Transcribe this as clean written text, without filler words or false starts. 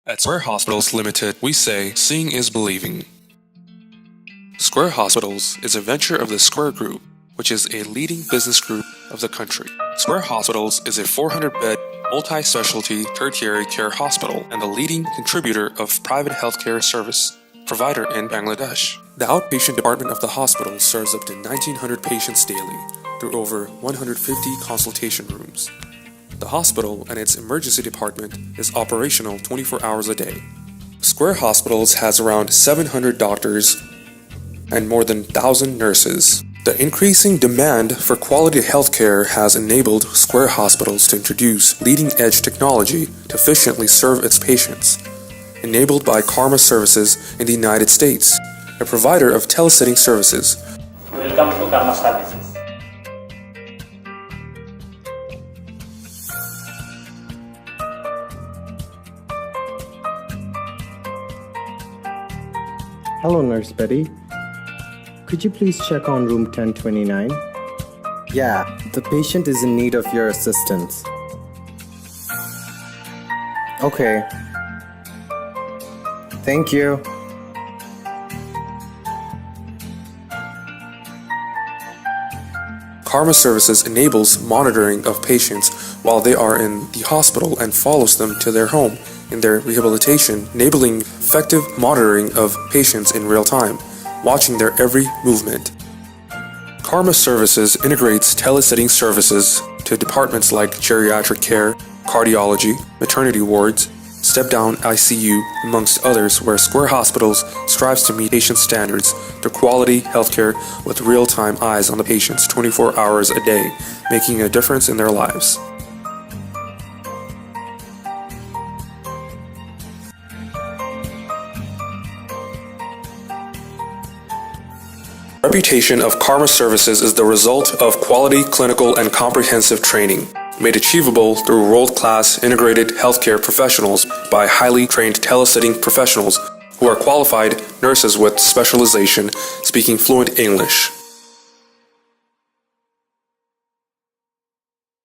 At Square Hospitals Limited, we say seeing is believing. Square Hospitals is a venture of the Square Group, which is a leading business group of the country. Square Hospitals is a 400-bed, multi-specialty tertiary care hospital and the leading contributor of private healthcare service provider in Bangladesh. The outpatient department of the hospital serves up to 1,900 patients daily through over 150 consultation rooms. The hospital and its emergency department is operational 24 hours a day. Square Hospitals has around 700 doctors and more than 1,000 nurses. The increasing demand for quality healthcare has enabled Square Hospitals to introduce leading-edge technology to efficiently serve its patients. Enabled by Karma Services in the United States, a provider of telesitting services. Welcome to Karma Services. Hello, Nurse Betty. Could you please check on room 1029? Yeah, the patient is in need of your assistance. Okay. Thank you. Karma Services enables monitoring of patients while they are in the hospital and follows them to their home in their rehabilitation, enabling effective monitoring of patients in real time, watching their every movement. Karma Services integrates telesitting services to departments like geriatric care, cardiology, maternity wards, step-down ICU, amongst others, where Square Hospitals strives to meet patient standards through quality healthcare with real-time eyes on the patients 24 hours a day, making a difference in their lives. Reputation of Karma Services is the result of quality, clinical, and comprehensive training, made achievable through world-class integrated healthcare professionals by highly trained telesitting professionals who are qualified nurses with specialization speaking fluent English.